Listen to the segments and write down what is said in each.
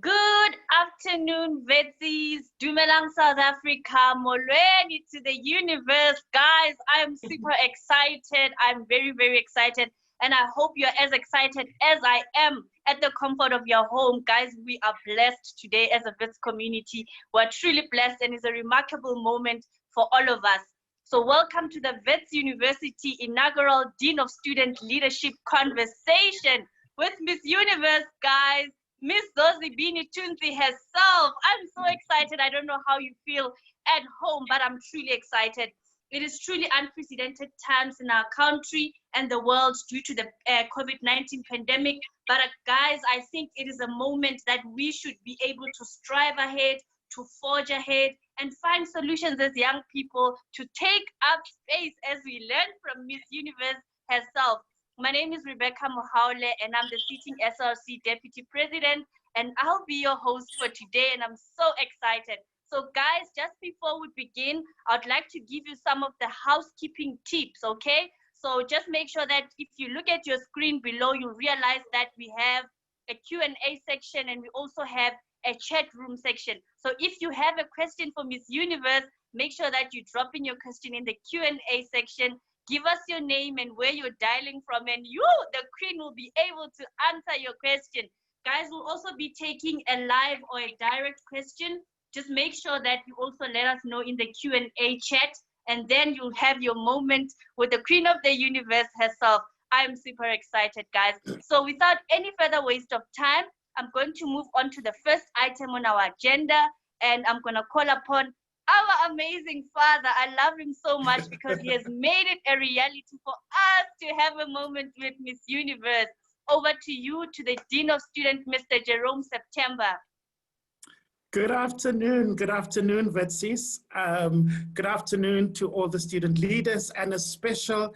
Good afternoon, Vetsies. Dumelang, South Africa. Molweni to the universe. Guys, I am super excited. I'm very, very excited. And I hope you're as excited as I am at the comfort of your home. Guys, we are blessed today as a Wits community. We're truly blessed, and it's a remarkable moment for all of us. So welcome to the Wits University inaugural Dean of Student Leadership conversation with Miss Universe, guys. Miss Zozi Tunzi herself. I'm so excited. I don't know how you feel at home, but I'm truly excited. It is truly unprecedented times in our country and the world due to the COVID-19 pandemic. But guys, I think it is a moment that we should be able to strive ahead, to forge ahead, and find solutions as young people to take up space as we learn from Miss Universe herself. My name is Rebecca Mohaule, and I'm the sitting SRC Deputy President, and I'll be your host for today, and I'm so excited. So guys, just before we begin, I'd like to give you some of the housekeeping tips, okay? So just make sure that if you look at your screen below, you realize that we have a Q&A section, and we also have a chat room section. So if you have a question for Miss Universe, make sure that you drop in your question in the Q&A section. Give us your name and where you're dialing from, and you, the queen, will be able to answer your question. Guys, we'll also be taking a live or a direct question. Just make sure that you also let us know in the Q&A chat, and then you'll have your moment with the queen of the universe herself. I'm super excited, guys. So without any further waste of time, I'm going to move on to the first item on our agenda, and I'm going to call upon our amazing father. I love him so much because he has made it a reality for us to have a moment with Miss Universe. Over to you, to the Dean of Students, Mr. Jerome September. Good afternoon, Witsis. Good afternoon to all the student leaders, and a special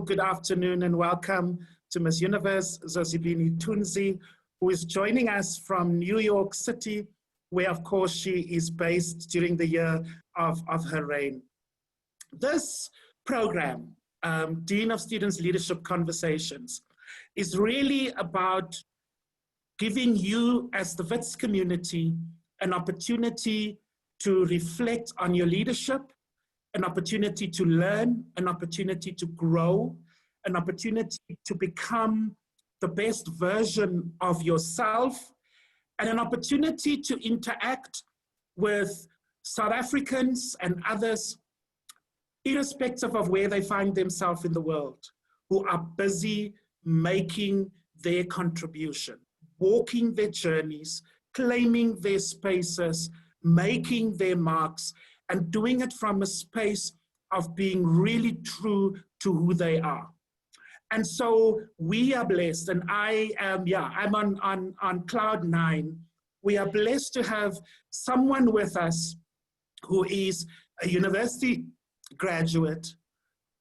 good afternoon and welcome to Miss Universe, Zozi Tunzi, who is joining us from New York City, where of course she is based during the year of her reign. This program, Dean of Students Leadership Conversations, is really about giving you as the Wits community an opportunity to reflect on your leadership, an opportunity to learn, an opportunity to grow, an opportunity to become the best version of yourself, and an opportunity to interact with South Africans and others, irrespective of where they find themselves in the world, who are busy making their contribution, walking their journeys, claiming their spaces, making their marks, and doing it from a space of being really true to who they are. And so we are blessed, and I'm on cloud nine. We are blessed to have someone with us who is a university graduate,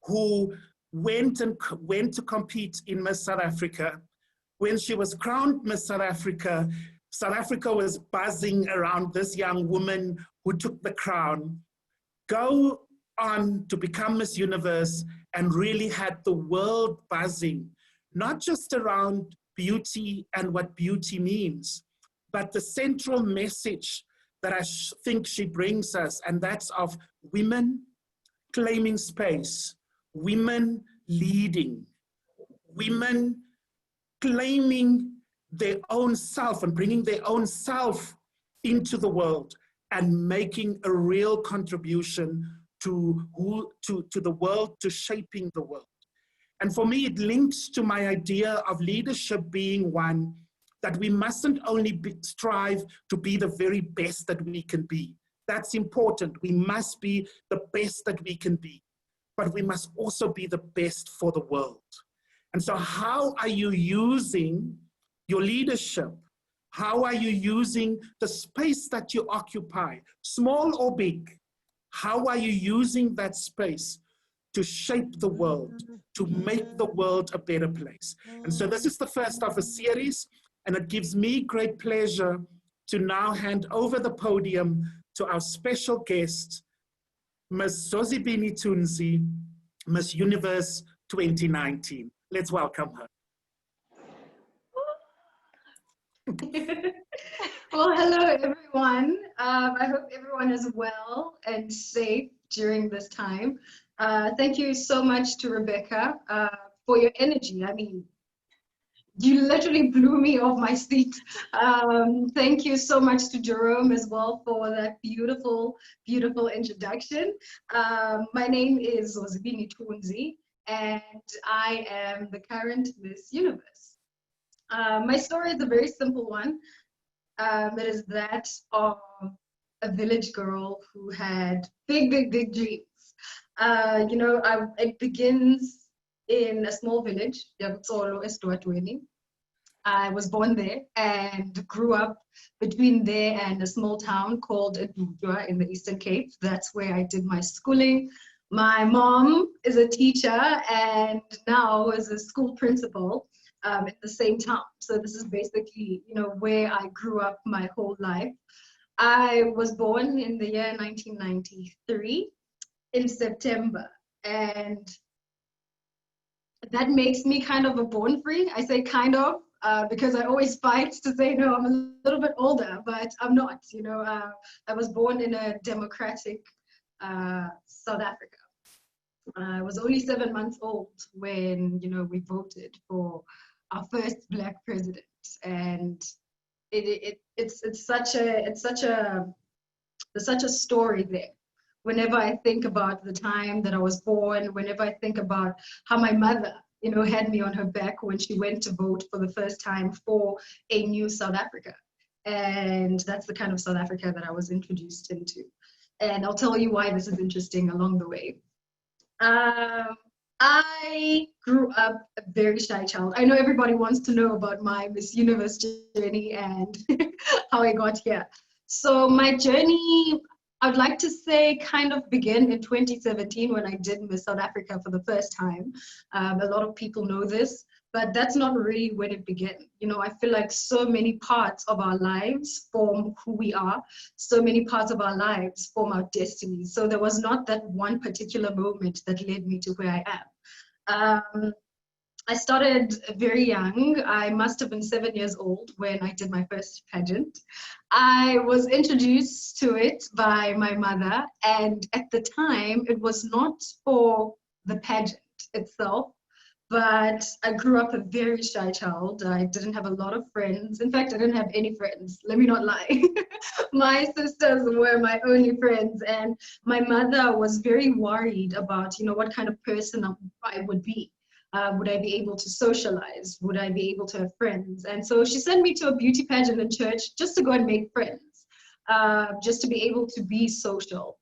who went to compete in Miss South Africa. When she was crowned Miss South Africa was buzzing around this young woman who took the crown, go on to become Miss Universe, and really had the world buzzing, not just around beauty and what beauty means, but the central message that I think she brings us, and that's of women claiming space, women leading, women claiming their own self and bringing their own self into the world and making a real contribution to the world, to shaping the world. And for me, it links to my idea of leadership being one that we mustn't only strive to be the very best that we can be. That's important. We must be the best that we can be, but we must also be the best for the world. And so how are you using your leadership? How are you using the space that you occupy, small or big? How are you using that space to shape the world, to make the world a better place? And so this is the first of a series, and it gives me great pleasure to now hand over the podium to our special guest, Ms. Zozi Tunzi, Miss Universe 2019. Let's welcome her. everyone. I hope everyone is well and safe during this time. Thank you so much to Rebecca for your energy. I mean, you literally blew me off my seat. Thank you so much to Jerome as well for that beautiful, beautiful introduction. My name is Zozi Tunzi, and I am the current Miss Universe. My story is a very simple one. It is that of a village girl who had big, big, big dreams. It begins in a small village, Yabutsolo, Estuatweni. I was born there and grew up between there and a small town called Edudwa in the Eastern Cape. That's where I did my schooling. My mom is a teacher and now is a school principal in the same town. So this is basically, where I grew up my whole life. I was born in the year 1993 in September, and that makes me kind of a born free. I say kind of because I always fight to say, no, I'm a little bit older, but I'm not. I was born in a democratic South Africa. I was only 7 months old when, we voted for our first Black president. And it's such a story there. Whenever I think about the time that I was born, whenever I think about how my mother, had me on her back when she went to vote for the first time for a new South Africa. And that's the kind of South Africa that I was introduced into. And I'll tell you why this is interesting along the way. I grew up a very shy child. I know everybody wants to know about my Miss Universe journey and how I got here. So my journey, I'd like to say, kind of began in 2017 when I did Miss South Africa for the first time. A lot of people know this, but that's not really when it began. I feel like so many parts of our lives form who we are. So many parts of our lives form our destinies. So there was not that one particular moment that led me to where I am. I started very young. I must have been 7 years old when I did my first pageant. I was introduced to it by my mother, and at the time, it was not for the pageant itself, but I grew up a very shy child. I didn't have a lot of friends. In fact, I didn't have any friends. Let me not lie. My sisters were my only friends, and my mother was very worried about, what kind of person I would be. Would I be able to socialize? Would I be able to have friends? And so she sent me to a beauty pageant in church just to go and make friends, just to be able to be social.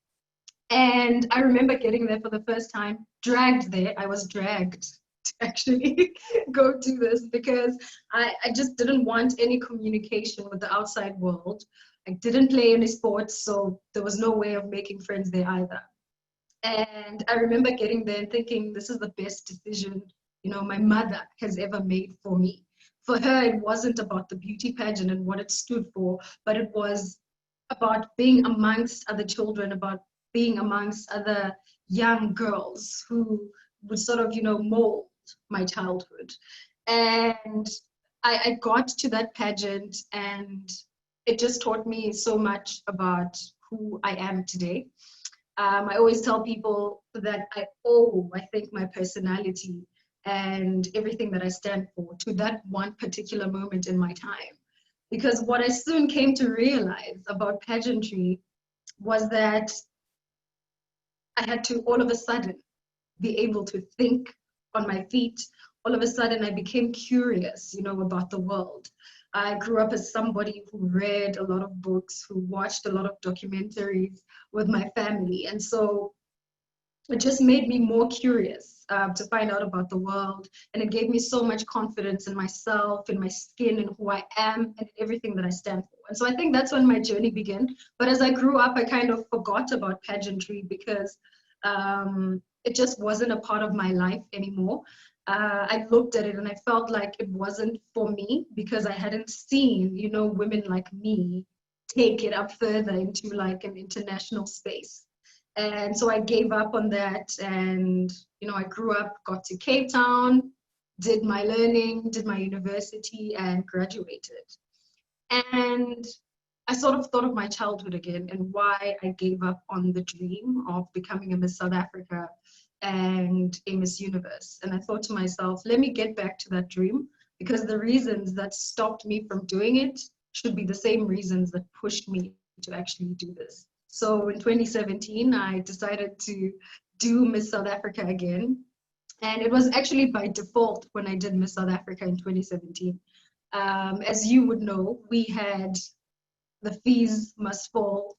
And I remember getting there for the first time, dragged there. I was dragged to actually go do this because I just didn't want any communication with the outside world. I didn't play any sports, so there was no way of making friends there either. And I remember getting there and thinking, this is the best decision, my mother has ever made for me. For her, it wasn't about the beauty pageant and what it stood for, but it was about being amongst other children, about being amongst other young girls who would sort of, mold my childhood. And I got to that pageant, and it just taught me so much about who I am today. I always tell people that I think, my personality and everything that I stand for to that one particular moment in my time. Because what I soon came to realize about pageantry was that I had to all of a sudden be able to think on my feet. All of a sudden I became curious, about the world. I grew up as somebody who read a lot of books, who watched a lot of documentaries with my family. And so it just made me more curious to find out about the world. And it gave me so much confidence in myself, in my skin, and who I am, and everything that I stand for. And so I think that's when my journey began. But as I grew up, I kind of forgot about pageantry because it just wasn't a part of my life anymore. I looked at it and I felt like it wasn't for me because I hadn't seen, women like me take it up further into like an international space. And so I gave up on that, and I grew up, got to Cape Town, did my learning, did my university, and graduated. And I sort of thought of my childhood again and why I gave up on the dream of becoming a Miss South Africa and a Miss Universe. And I thought to myself, let me get back to that dream, because the reasons that stopped me from doing it should be the same reasons that pushed me to actually do this. So in 2017, I decided to do Miss South Africa again. And it was actually by default when I did Miss South Africa in 2017. As you would know, we had the fees must fall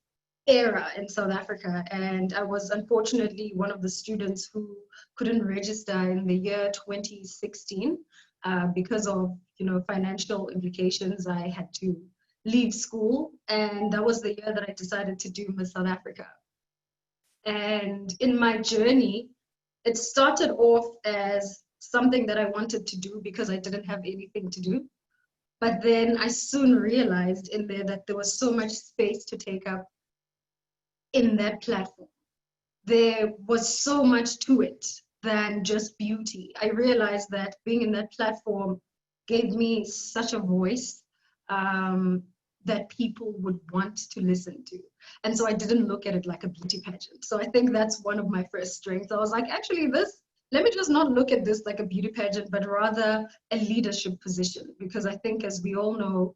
era in South Africa, and I was unfortunately one of the students who couldn't register in the year 2016 because of financial implications. I had to leave school, and that was the year that I decided to do Miss South Africa. And in my journey, it started off as something that I wanted to do because I didn't have anything to do. But then I soon realized in there that there was so much space to take up in that platform. There was so much to it than just beauty. I realized that being in that platform gave me such a voice that people would want to listen to. And so I didn't look at it like a beauty pageant. So I think that's one of my first strengths. I was like, actually, let me just not look at this like a beauty pageant, but rather a leadership position. Because I think, as we all know,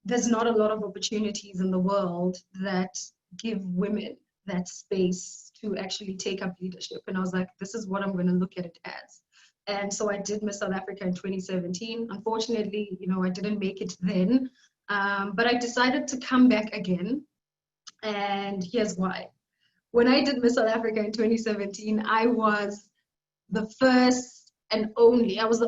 there's not a lot of opportunities in the world that give women that space to actually take up leadership. And I was like, this is what I'm going to look at it as. And so I did Miss South Africa in 2017. Unfortunately, I didn't make it then. But I decided to come back again. And here's why. When I did Miss South Africa in 2017, I was the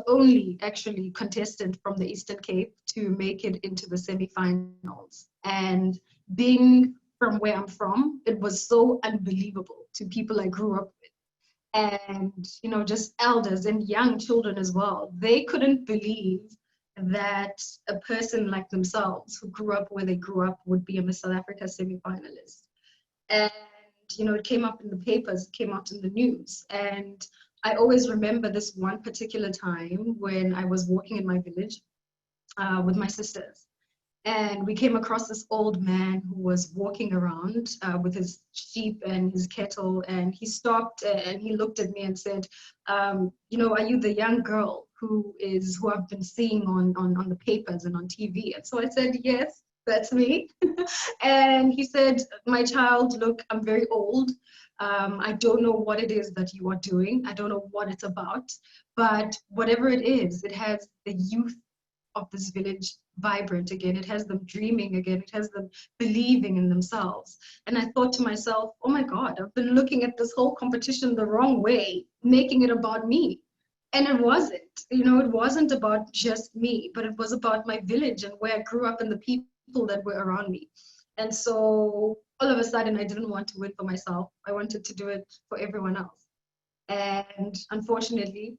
only actually contestant from the Eastern Cape to make it into the semifinals. And being from where I'm from, it was so unbelievable to people I grew up with. And, just elders and young children as well. They couldn't believe that a person like themselves who grew up where they grew up would be a Miss South Africa semi-finalist. And, it came up in the papers, it came out in the news. And I always remember this one particular time when I was walking in my village with my sisters. And we came across this old man who was walking around with his sheep and his cattle. And he stopped and he looked at me and said, are you the young girl who I've been seeing on the papers and on TV? And so I said, yes, that's me. And he said, my child, look, I'm very old. I don't know what it is that you are doing. I don't know what it's about. But whatever it is, it has the youth of this village vibrant again. It has them dreaming again. It has them believing in themselves. And I thought to myself, oh my God, I've been looking at this whole competition the wrong way, making it about me. And it wasn't. It wasn't about just me, but it was about my village and where I grew up and the people that were around me. And so all of a sudden, I didn't want to win for myself. I wanted to do it for everyone else. And unfortunately,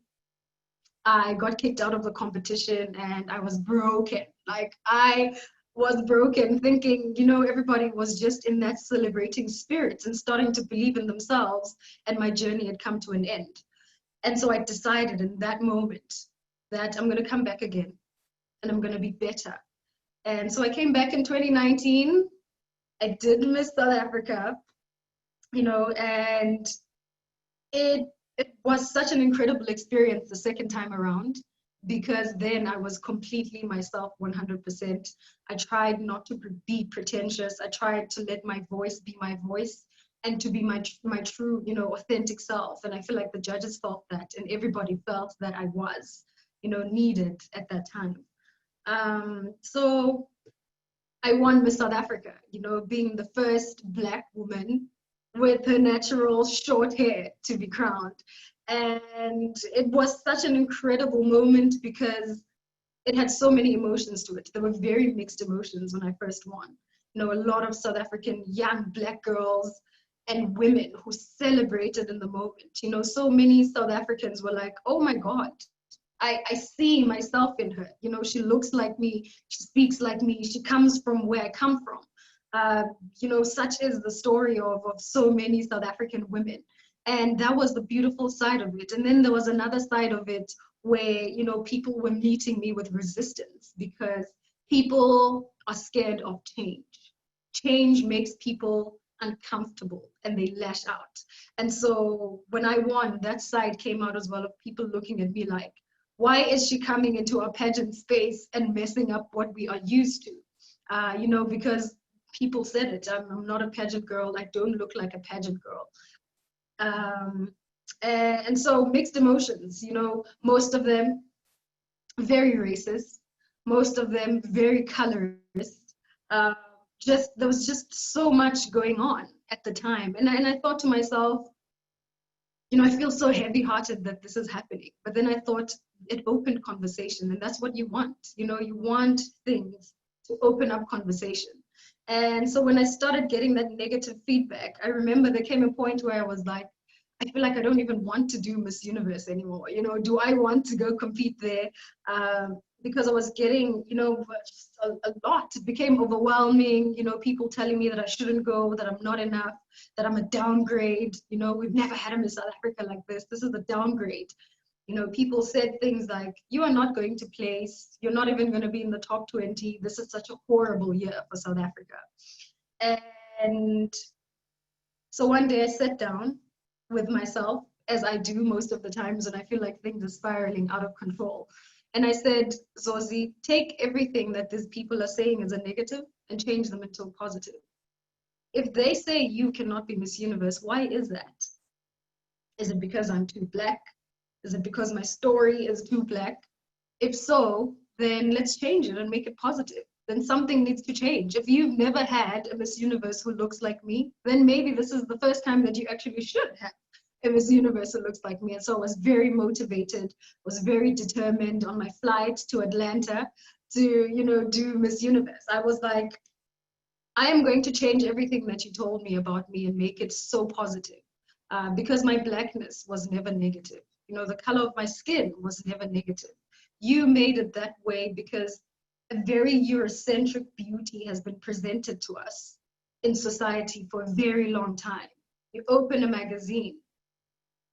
I got kicked out of the competition and I was broken. Like, I was broken thinking, everybody was just in that celebrating spirit and starting to believe in themselves, and my journey had come to an end. And so I decided in that moment that I'm going to come back again and I'm going to be better. And so I came back in 2019. I did Miss South Africa, and it was such an incredible experience the second time around, because then I was completely myself 100%. I tried not to be pretentious. I tried to let my voice be my voice and to be my true, authentic self. And I feel like the judges felt that, and everybody felt that I was, needed at that time. So I won Miss South Africa, being the first Black woman with her natural short hair to be crowned. And it was such an incredible moment because it had so many emotions to it. There were very mixed emotions when I first won. A lot of South African young Black girls and women who celebrated in the moment. So many South Africans were like, oh my God, I see myself in her. She looks like me, she speaks like me, she comes from where I come from. Such is the story of so many South African women. And that was the beautiful side of it. And then there was another side of it where, people were meeting me with resistance because people are scared of change. change makes people uncomfortable and they lash out. And so when I won, that side came out as well of people looking at me like, why is she coming into our pageant space and messing up what we are used to? You know, because people said it, I'm not a pageant girl, I don't look like a pageant girl. And so mixed emotions, you know, most of them very racist, most of them very colorist. Just there was just so much going on at the time, and I thought to myself, you know, I feel so heavy-hearted that this is happening. But then I thought it opened conversation, and that's what you want. You know, you want things to open up conversation. And so when I started getting that negative feedback, I remember there came a point where I was like, I feel like I don't even want to do Miss Universe anymore. You know, do I want to go compete there? Because I was getting, you know, a lot. It became overwhelming. You know, people telling me that I shouldn't go, that I'm not enough, that I'm a downgrade. You know, we've never had a Miss South Africa like this. This is a downgrade. You know, people said things like, you are not going to place. You're not even going to be in the top 20. This is such a horrible year for South Africa. And so one day I sat down with myself, as I do most of the times when I feel like things are spiraling out of control. And I said, Zozi, take everything that these people are saying as a negative and change them into a positive. If they say you cannot be Miss Universe, why is that? Is it because I'm too black? Is it because my story is too black? If so, then let's change it and make it positive. Then something needs to change. If you've never had a Miss Universe who looks like me, then maybe this is the first time that you actually should have a Miss Universe who looks like me. And so I was very motivated, was very determined on my flight to Atlanta to, you know, do Miss Universe. I was like, I am going to change everything that you told me about me and make it so positive. Because my blackness was never negative. You know, the color of my skin was never negative. You made it that way because a very Eurocentric beauty has been presented to us in society for a very long time. You open a magazine,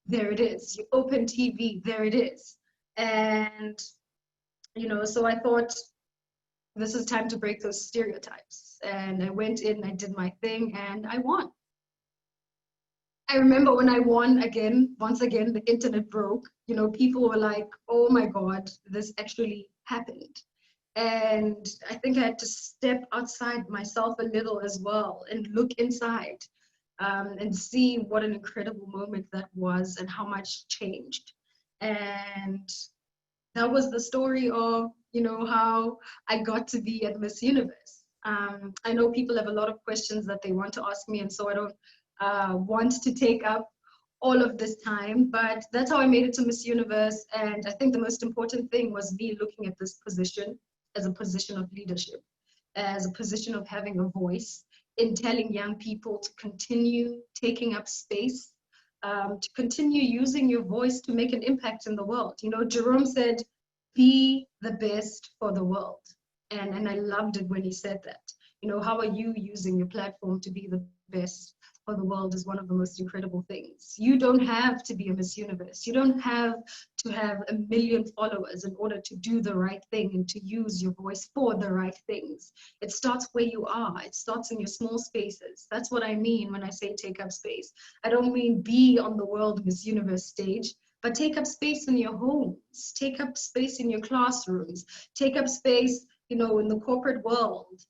there it is. You open TV, there it is. And, you know, so I thought this is time to break those stereotypes. And I went in, I did my thing, and I won. I remember when I won again, once again, the internet broke. You know, people were like, oh my God, this actually happened. And I think I had to step outside myself a little as well and look inside and see what an incredible moment that was and how much changed. And that was the story of, you know, how I got to be at Miss Universe. I know people have a lot of questions that they want to ask me, and so I don't want to take up all of this time, but that's how I made it to Miss Universe. And I think the most important thing was me looking at this position as a position of leadership, as a position of having a voice in telling young people to continue taking up space, to continue using your voice to make an impact in the world. You know, Jerome said, be the best for the world. And I loved it when he said that. You know, how are you using your platform to be the best for the world is one of the most incredible things. You don't have to be a Miss Universe. You don't have to have 1 million followers in order to do the right thing and to use your voice for the right things. It starts where you are. It starts in your small spaces. That's what I mean when I say take up space. I don't mean be on the world Miss Universe stage, but take up space in your homes, take up space in your classrooms, take up space, you know, in the corporate world,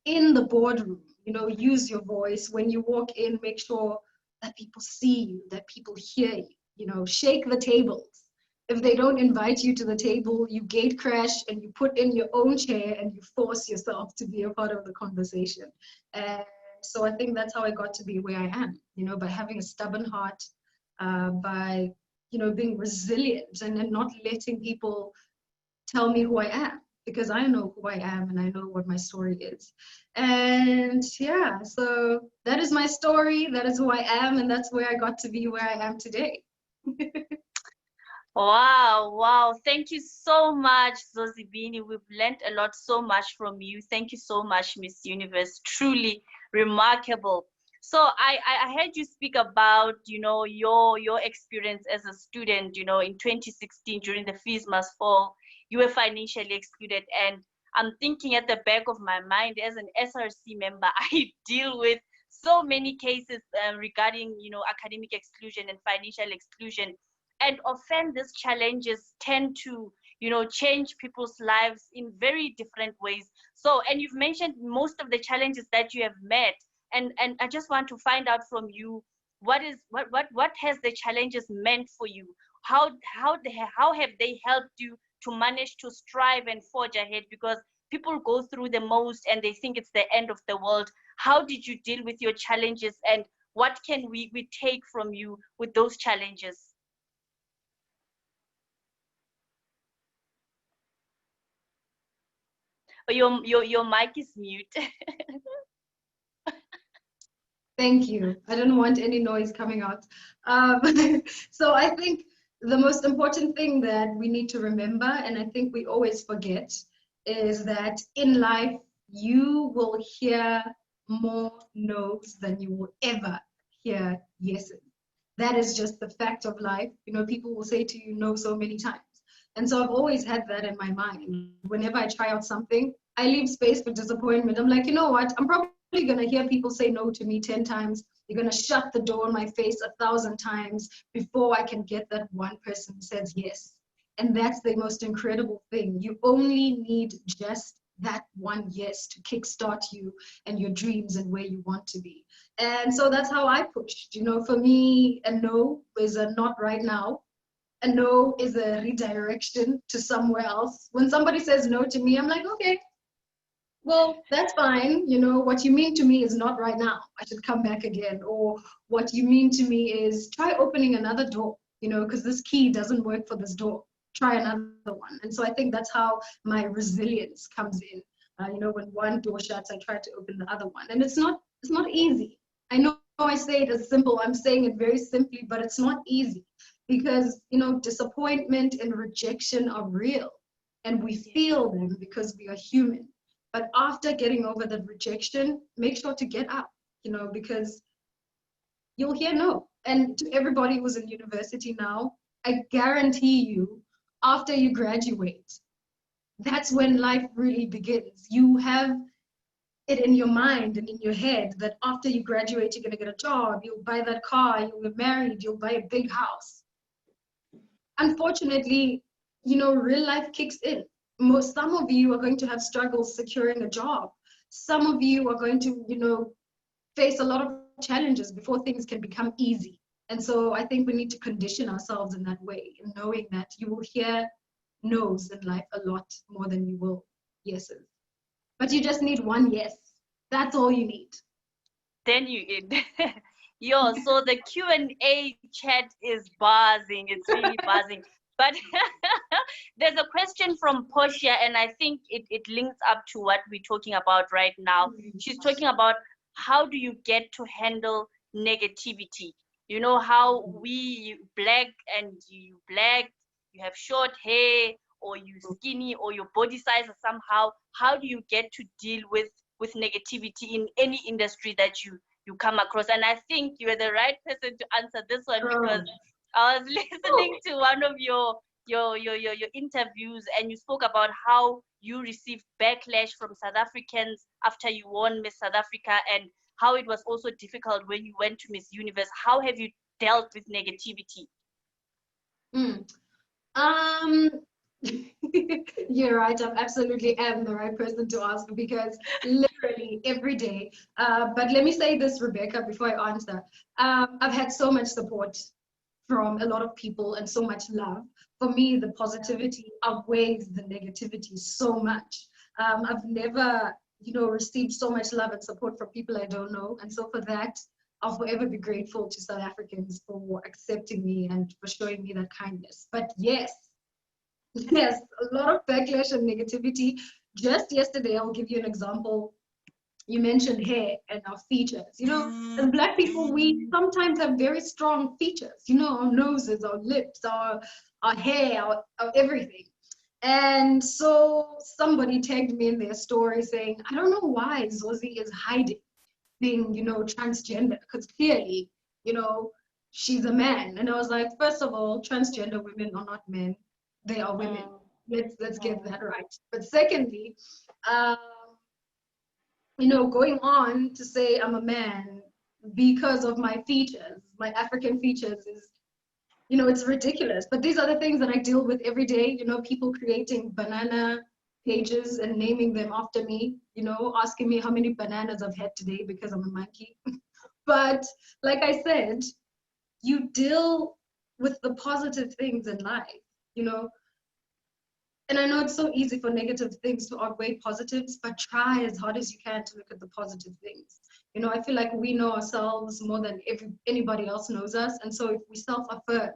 in the boardroom. You know, use your voice. When you walk in, make sure that people see you, that people hear you. You know, shake the tables. If they don't invite you to the table, you gate crash and you put in your own chair and you force yourself to be a part of the conversation. And so I think that's how I got to be where I am, you know, by having a stubborn heart, by, you know, being resilient and not letting people tell me who I am, because I know who I am and I know what my story is. And yeah, so that is my story, that is who I am, and that's where I got to be where I am today. Wow. Thank you so much, Zozi Bini. We've learned a lot so much from you. Thank you so much, Miss Universe. Truly remarkable. So I heard you speak about, you know, your experience as a student, you know, in 2016 during the Fees Must Fall. You were financially excluded, and I'm thinking at the back of my mind, as an SRC member, I deal with so many cases regarding, you know, academic exclusion and financial exclusion. And often these challenges tend to, you know, change people's lives in very different ways. So, and you've mentioned most of the challenges that you have met. And I just want to find out from you, what has the challenges meant for you? How have they helped you to manage to strive and forge ahead? Because people go through the most and they think it's the end of the world. How did you deal with your challenges, and what can we take from you with those challenges? Oh, your mic is mute. Thank you. I don't want any noise coming out. So I think the most important thing that we need to remember, and I think we always forget, is that in life, you will hear more no's than you will ever hear yeses. That is just the fact of life. You know, people will say to you no so many times. And so I've always had that in my mind. Whenever I try out something, I leave space for disappointment. I'm like, you know what? I'm probably going to hear people say no to me 10 times. You're going to shut the door in my face 1,000 times before I can get that one person who says yes. And that's the most incredible thing. You only need just that one yes to kickstart you and your dreams and where you want to be. And so that's how I pushed. You know, for me, a no is a not right now. A no is a redirection to somewhere else. When somebody says no to me, I'm like, okay, well, that's fine. You know, what you mean to me is not right now. I should come back again. Or what you mean to me is try opening another door, you know, because this key doesn't work for this door. Try another one. And so I think that's how my resilience comes in. You know, when one door shuts, I try to open the other one. And it's not easy. I know I say it as simple. I'm saying it very simply, but it's not easy because, you know, disappointment and rejection are real and we feel them because we are human. But after getting over that rejection, make sure to get up, you know, because you'll hear no. And to everybody who's in university now, I guarantee you, after you graduate, that's when life really begins. You have it in your mind and in your head that after you graduate, you're going to get a job, you'll buy that car, you'll get married, you'll buy a big house. Unfortunately, you know, real life kicks in. Some of you are going to have struggles securing a job. Some of you are going to, you know, face a lot of challenges before things can become easy. And so I think we need to condition ourselves in that way, in knowing that you will hear no's in life a lot more than you will yeses. But you just need one yes. That's all you need. Then you in. Yo, so the Q&A chat is buzzing. It's really buzzing. But there's a question from Portia, and I think it links up to what we're talking about right now. She's talking about how do you get to handle negativity? You know how we black, you have short hair, or you skinny, or your body size is somehow. How do you get to deal with negativity in any industry that you come across? And I think you're the right person to answer this one, because I was listening to one of your interviews, and you spoke about how you received backlash from South Africans after you won Miss South Africa, and how it was also difficult when you went to Miss Universe. How have you dealt with negativity? You're right. I absolutely am the right person to ask, because literally every day. But let me say this, Rebecca, before I answer. I've had so much support from a lot of people and so much love. For me, the positivity outweighs the negativity so much. I've never, you know, received so much love and support from people I don't know. And so for that, I'll forever be grateful to South Africans for accepting me and for showing me that kindness. But yes, a lot of backlash and negativity. Just yesterday, I'll give you an example. You mentioned hair and our features. You know, as Black people, we sometimes have very strong features. You know, our noses, our lips, our hair, our everything. And so somebody tagged me in their story saying, I don't know why Zozi is hiding being, you know, transgender, because clearly, you know, she's a man. And I was like, first of all, transgender women are not men. They are women. Let's get that right. But secondly, you know, going on to say I'm a man because of my features, my African features is, you know, it's ridiculous. But these are the things that I deal with every day. You know, people creating banana pages and naming them after me, you know, asking me how many bananas I've had today because I'm a monkey. But like I said, you deal with the positive things in life, you know. And I know it's so easy for negative things to outweigh positives, but try as hard as you can to look at the positive things. You know, I feel like we know ourselves more than anybody else knows us. And so if we self-affirm,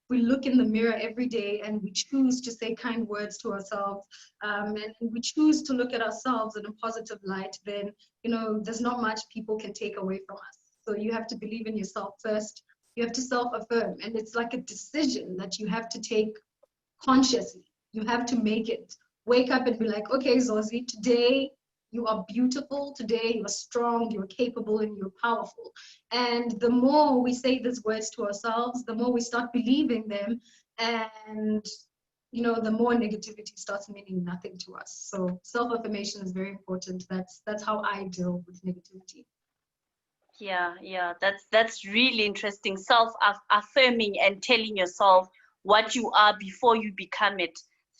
we look in the mirror every day and we choose to say kind words to ourselves, and we choose to look at ourselves in a positive light, then, you know, there's not much people can take away from us. So you have to believe in yourself first. You have to self-affirm. And it's like a decision that you have to take consciously. You have to make it. Wake up and be like, okay, Zozi, today you are beautiful. Today you are strong, you're capable, and you're powerful. And the more we say these words to ourselves, the more we start believing them. And, you know, the more negativity starts meaning nothing to us. So self-affirmation is very important. That's how I deal with negativity. Yeah, that's really interesting. Self-affirming and telling yourself what you are before you become it.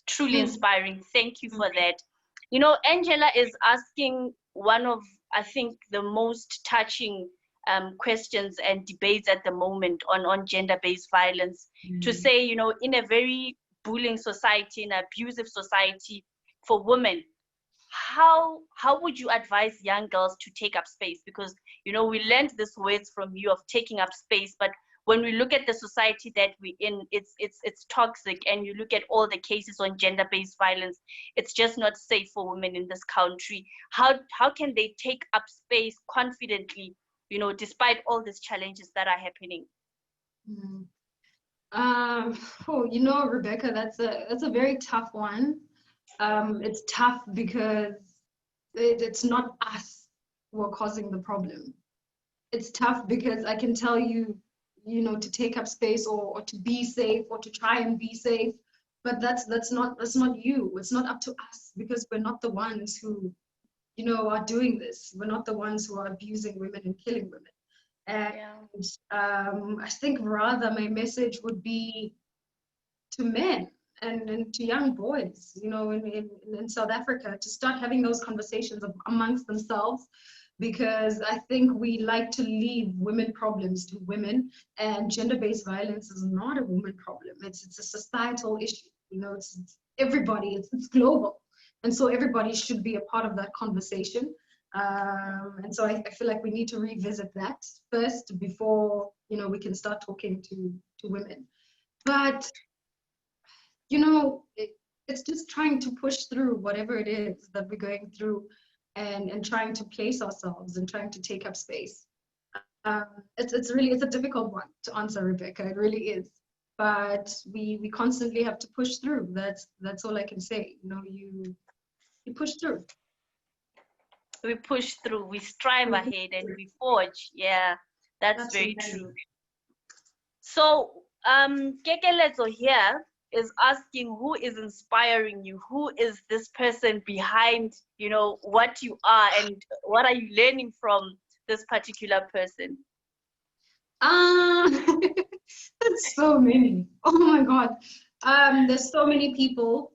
Truly inspiring. Thank you for that. You know, Angela is asking one of, I think, the most touching questions and debates at the moment on gender-based violence, to say, you know, in a very bullying society, in an abusive society for women, how would you advise young girls to take up space? Because, you know, we learned this words from you of taking up space, but when we look at the society that we're in, it's toxic, and you look at all the cases on gender-based violence, it's just not safe for women in this country. How can they take up space confidently, you know, despite all these challenges that are happening? Oh, you know, Rebecca, that's a very tough one. It's tough because it's not us who are causing the problem. It's tough because I can tell you, you know, to take up space or to be safe or to try and be safe, but that's not you. It's not up to us, because we're not the ones who, you know, are doing this. We're not the ones who are abusing women and killing women. And I think rather my message would be to men and to young boys, you know, in South Africa, to start having those conversations amongst themselves, because I think we like to leave women problems to women, and gender-based violence is not a woman problem. It's a societal issue. You know, it's everybody. It's global, and so everybody should be a part of that conversation. And so I feel like we need to revisit that first before, you know, we can start talking to women. But, you know, it's just trying to push through whatever it is that we're going through, and trying to place ourselves and trying to take up space. It's a difficult one to answer, Rebecca. It really is. But we constantly have to push through. That's all I can say. You know, you push through. We push through, we strive ahead, and we forge. Yeah, that's Absolutely. very true. So Kekelezo here is asking, who is inspiring you? Who is this person behind, you know, what you are, and what are you learning from this particular person? There's so many. Oh my God. There's so many people,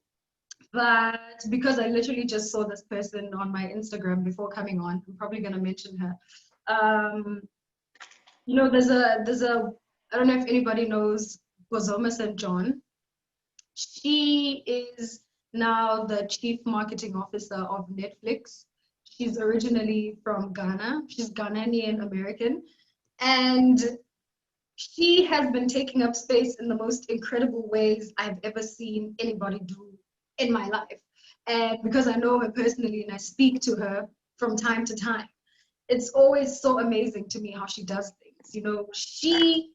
but because I literally just saw this person on my Instagram before coming on, I'm probably gonna mention her. You know, there's a I don't know if anybody knows Bozoma St. John. She is now the chief marketing officer of Netflix. She's originally from Ghana. She's Ghanaian American. And she has been taking up space in the most incredible ways I've ever seen anybody do in my life. And because I know her personally and I speak to her from time to time, it's always so amazing to me how she does things. You know, she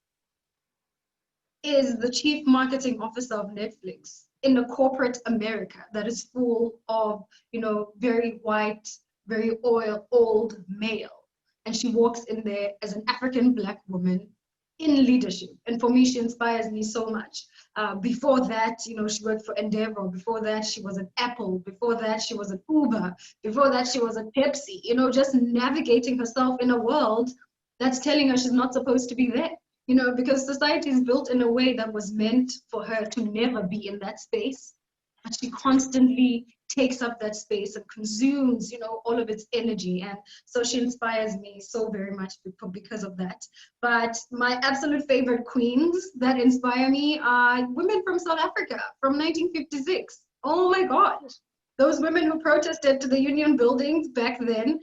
is the chief marketing officer of Netflix in a corporate America that is full of, you know, very white, very old male. And she walks in there as an African Black woman in leadership. And for me, she inspires me so much. Before that, you know, she worked for Endeavor. Before that, she was at Apple. Before that, she was at Uber. Before that, she was at Pepsi. You know, just navigating herself in a world that's telling her she's not supposed to be there. You know, because society is built in a way that was meant for her to never be in that space. But she constantly takes up that space and consumes, you know, all of its energy. And so she inspires me so very much because of that. But my absolute favorite queens that inspire me are women from South Africa from 1956. Oh my God. Those women who protested to the union buildings back then,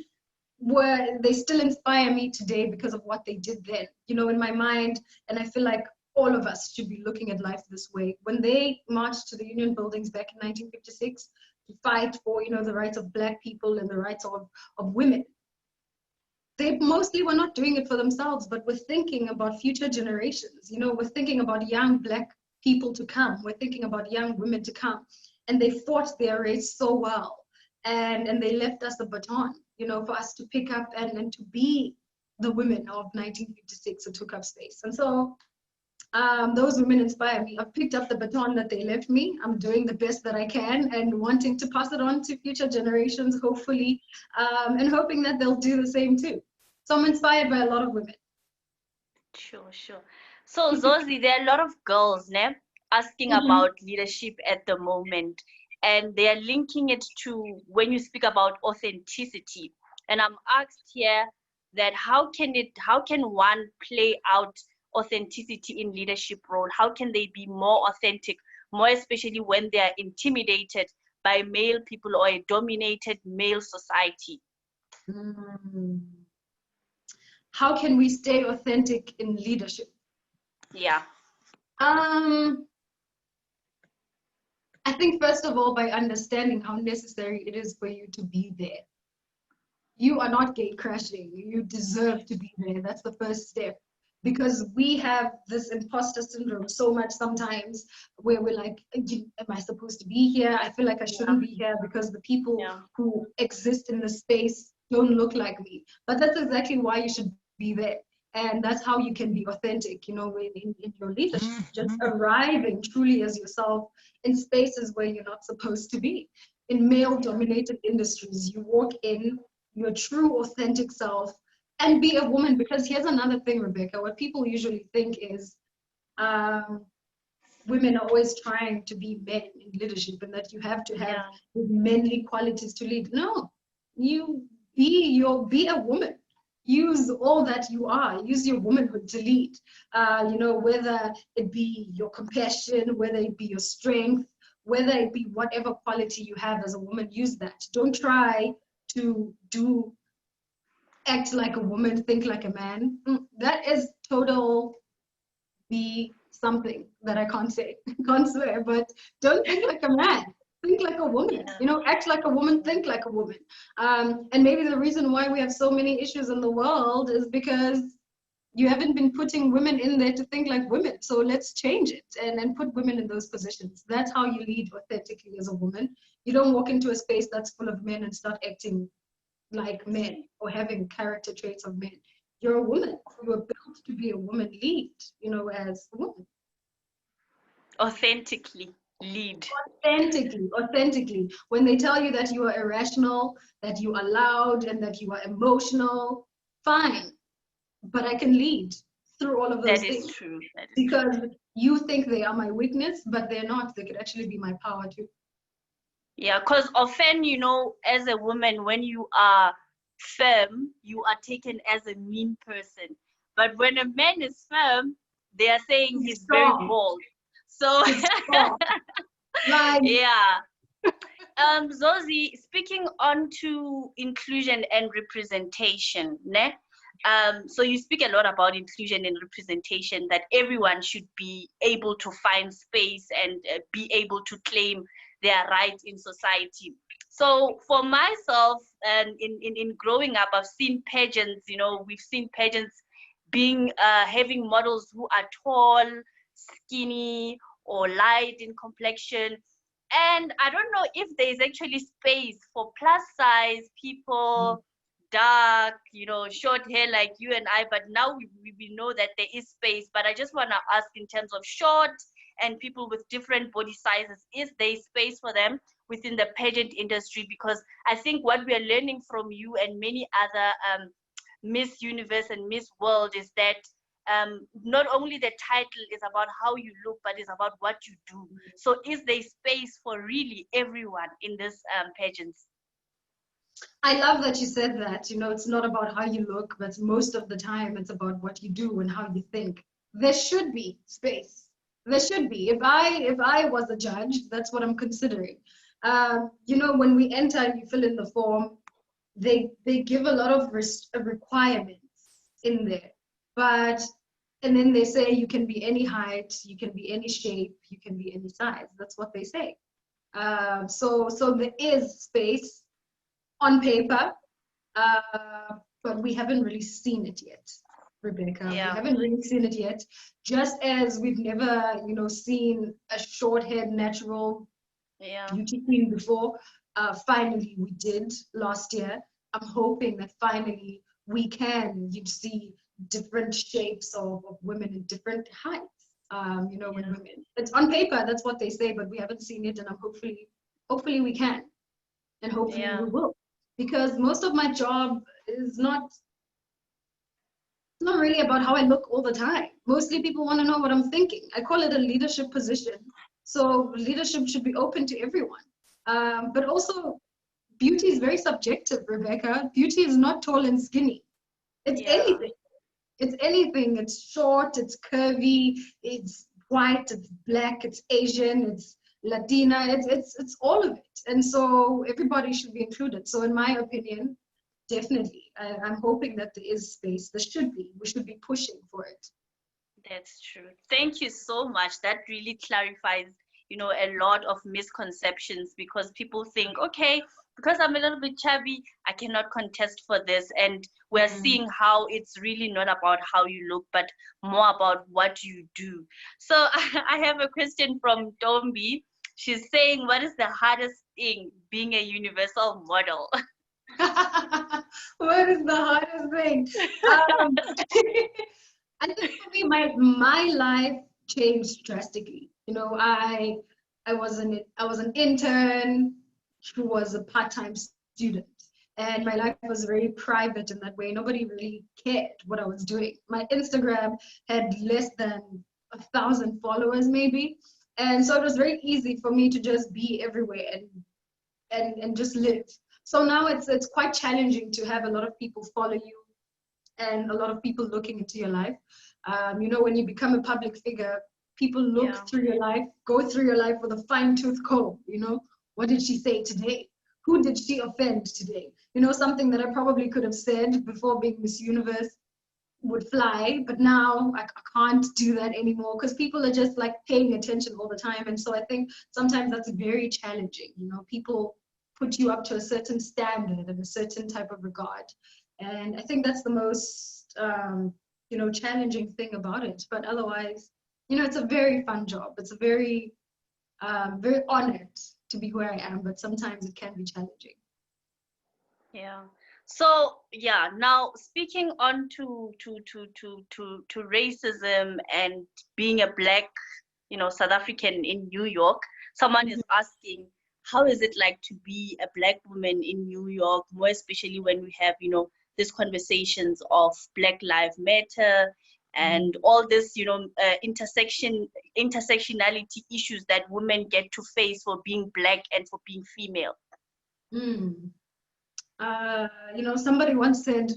they still inspire me today because of what they did then, you know, in my mind. And I feel like all of us should be looking at life this way. When they marched to the union buildings back in 1956 to fight for, you know, the rights of Black people and the rights of women, they mostly were not doing it for themselves, but were thinking about future generations. You know, we're thinking about young Black people to come. We're thinking about young women to come. And they fought their race so well. And they left us a baton, you know, for us to pick up and to be the women of 1956 who took up space. And so those women inspire me. I've picked up the baton that they left me. I'm doing the best that I can and wanting to pass it on to future generations, hopefully, and hoping that they'll do the same too. So I'm inspired by a lot of women. Sure, sure. So Zozi, there are a lot of girls, asking about leadership at the moment, and they are linking it to when you speak about authenticity. And I'm asked here that how can one play out authenticity in leadership role? How can they be more authentic, more especially when they are intimidated by male people or a dominated male society? How can we stay authentic in leadership? Yeah. I think first of all, by understanding how necessary it is for you to be there. You are not gate crashing. You deserve to be there. That's the first step. Because we have this imposter syndrome so much sometimes where we're like, am I supposed to be here? I feel like I shouldn't be here because the people who exist in the space don't look like me. But that's exactly why you should be there. And that's how you can be authentic, you know, in your leadership, just arriving truly as yourself in spaces where you're not supposed to be. In male-dominated industries, you walk in your true authentic self and be a woman. Because here's another thing, Rebecca, what people usually think is women are always trying to be men in leadership and that you have to have manly qualities to lead. No, you be a woman. Use all that you are. Use your womanhood to lead. You know, whether it be your compassion, whether it be your strength, whether it be whatever quality you have as a woman, use that. Don't try to act like a woman, think like a man. That is total be something that I can't say, can't swear, but don't think like a man. Think like a woman, you know, act like a woman, think like a woman. And maybe the reason why we have so many issues in the world is because you haven't been putting women in there to think like women. So let's change it and put women in those positions. That's how you lead authentically as a woman. You don't walk into a space that's full of men and start acting like men or having character traits of men. You're a woman. You are built to be a woman lead, you know, as a woman. Authentically lead. Authentically. When they tell you that you are irrational, that you are loud, and that you are emotional, fine. But I can lead through all of those things. That is true. Because you think they are my weakness, but they're not. They could actually be my power too. Yeah, because often, you know, as a woman, when you are firm, you are taken as a mean person. But when a man is firm, they are saying he's very bold. So, yeah. Zozi, speaking on to inclusion and representation, ne? So you speak a lot about inclusion and representation, that everyone should be able to find space and be able to claim their rights in society. So for myself, and in growing up, I've seen pageants, you know, we've seen pageants being, having models who are tall, skinny, or light in complexion. And I don't know if there's actually space for plus size people, dark, you know, short hair like you and I, but now we know that there is space. But I just want to ask in terms of short and people with different body sizes, is there space for them within the pageant industry? Because I think what we are learning from you and many other Miss Universe and Miss World is that not only the title is about how you look, but it's about what you do. So is there space for really everyone in this pageants? I love that you said that. You know, it's not about how you look, but most of the time it's about what you do and how you think. There should be space. There should be. If I was a judge, that's what I'm considering. You know, when we enter, you fill in the form. They give a lot of requirements in there, and then they say you can be any height, you can be any shape, you can be any size. That's what they say. So there is space on paper, but we haven't really seen it yet, Rebecca. Yeah. We haven't really seen it yet. Just as we've never, you know, seen a short-haired natural beauty queen before. Finally, we did last year. I'm hoping that finally you'd see different shapes of women in different heights. You know, when women, it's on paper, that's what they say, but we haven't seen it, and I'm hopefully we can, and hopefully we will. Because most of my job is not really about how I look all the time. Mostly people want to know what I'm thinking. I call it a leadership position. So leadership should be open to everyone. But also, beauty is very subjective, Rebecca. Beauty is not tall and skinny. It's anything. It's anything. It's short, it's curvy, it's white, it's black, it's Asian, it's Latina, it's all of it. And so everybody should be included. So in my opinion, definitely, I'm hoping that there is space. There should be. We should be pushing for it. That's true. Thank you so much. That really clarifies, you know, a lot of misconceptions, because people think, okay, because I'm a little bit chubby, I cannot contest for this. And we're seeing how it's really not about how you look, but more about what you do. So I have a question from Dombi. She's saying, what is the hardest thing being a universal model? What is the hardest thing? I think for me, my life changed drastically. You know, I was an intern who was a part-time student, and my life was very private in that way. Nobody really cared what I was doing. My Instagram had less than 1,000 followers, maybe, and so it was very easy for me to just be everywhere and just live. So now it's quite challenging to have a lot of people follow you and a lot of people looking into your life. You know, when you become a public figure, people look through your life, go through your life with a fine-tooth comb. You know, what did she say today? Who did she offend today? You know, something that I probably could have said before being Miss Universe would fly, but now I can't do that anymore because people are just like paying attention all the time. And so I think sometimes that's very challenging. You know, people put you up to a certain standard and a certain type of regard. And I think that's the most, you know, challenging thing about it. But otherwise, you know, it's a very fun job. It's a very, very honored to be where I am, but sometimes it can be challenging. Yeah. So yeah, now speaking on to racism and being a Black, you know, South African in New York, someone is asking, how is it like to be a Black woman in New York, more especially when we have, you know, these conversations of Black Lives Matter and all this, you know, intersectionality issues that women get to face for being Black and for being female? You know, somebody once said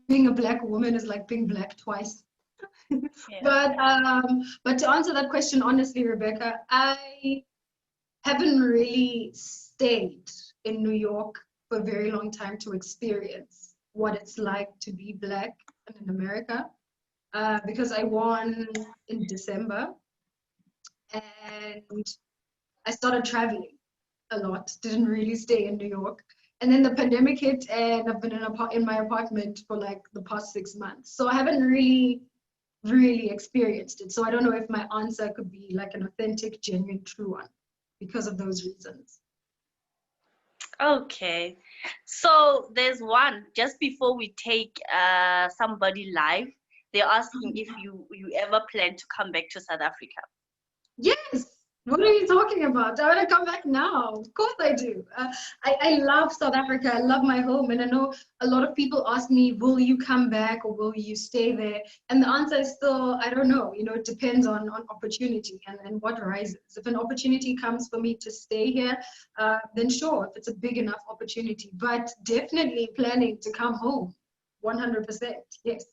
being a Black woman is like being Black twice. But to answer that question honestly, Rebecca, I haven't really stayed in New York for a very long time to experience what it's like to be Black in America, because I won in December and I started traveling a lot, didn't really stay in New York. And then the pandemic hit and I've been in my apartment for like the past 6 months. So I haven't really experienced it. So I don't know if my answer could be like an authentic, genuine, true one because of those reasons. Okay. So there's one, just before we take somebody live, they're asking if you ever plan to come back to South Africa. Yes. What are you talking about? I want to come back now. Of course I do. I love South Africa. I love my home. And I know a lot of people ask me, will you come back or will you stay there? And the answer is still, I don't know. You know, it depends on opportunity and what arises. If an opportunity comes for me to stay here, then sure, if it's a big enough opportunity. But definitely planning to come home, 100%. Yes.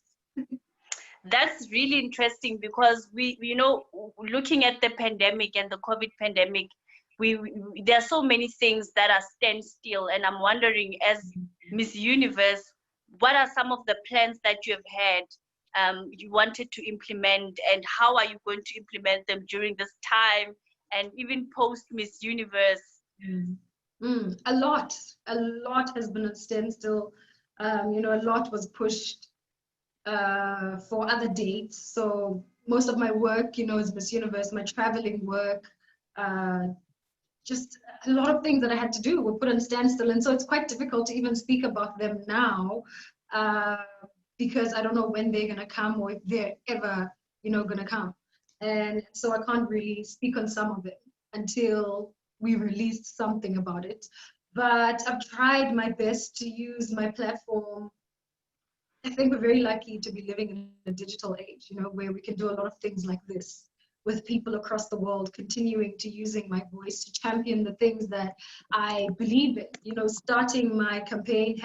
That's really interesting because we you know, looking at the pandemic and the COVID pandemic, there are so many things that are standstill, and I'm wondering, as Miss Universe, what are some of the plans that you have had, you wanted to implement, and how are you going to implement them during this time and even post Miss Universe? A lot has been a standstill. You know, a lot was pushed for other dates. So most of my work, you know, is Miss Universe, my traveling work, just a lot of things that I had to do were put on standstill. And so it's quite difficult to even speak about them now because I don't know when they're going to come or if they're ever, you know, going to come. And so I can't really speak on some of it until we released something about it. But I've tried my best to use my platform. I think we're very lucky to be living in a digital age, you know, where we can do a lot of things like this with people across the world, continuing to using my voice to champion the things that I believe in, you know, starting my campaign,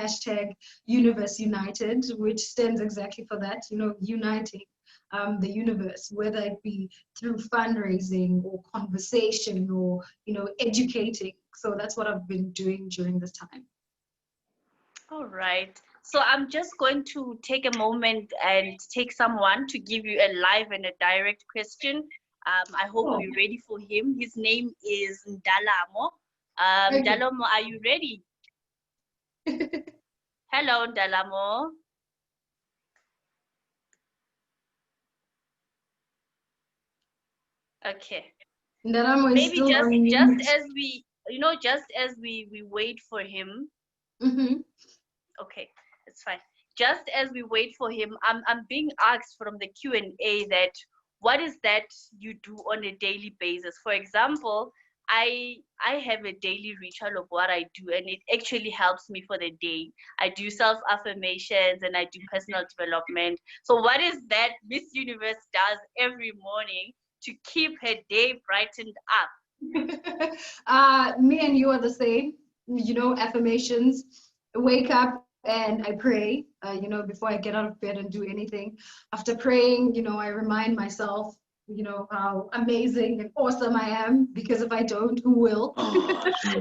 #Universe United, which stands exactly for that, you know, uniting the universe, whether it be through fundraising or conversation or, you know, educating. So that's what I've been doing during this time. All right. So I'm just going to take a moment and take someone to give you a live and a direct question. I hope you're ready for him. His name is Ndalamo. Ndalamo, are you ready? Hello, Ndalamo. Okay. Ndalamo is maybe still just as we, you know, just as we wait for him. Okay, it's fine. Just as we wait for him, I'm being asked from the Q&A that what is that you do on a daily basis? For example, I have a daily ritual of what I do, and it actually helps me for the day. I do self-affirmations and I do personal development. So what is that Miss Universe does every morning to keep her day brightened up? Me and you are the same, you know, affirmations. Wake up and I pray, you know, before I get out of bed and do anything. After praying, you know, I remind myself, you know, how amazing and awesome I am, because if I don't, who will?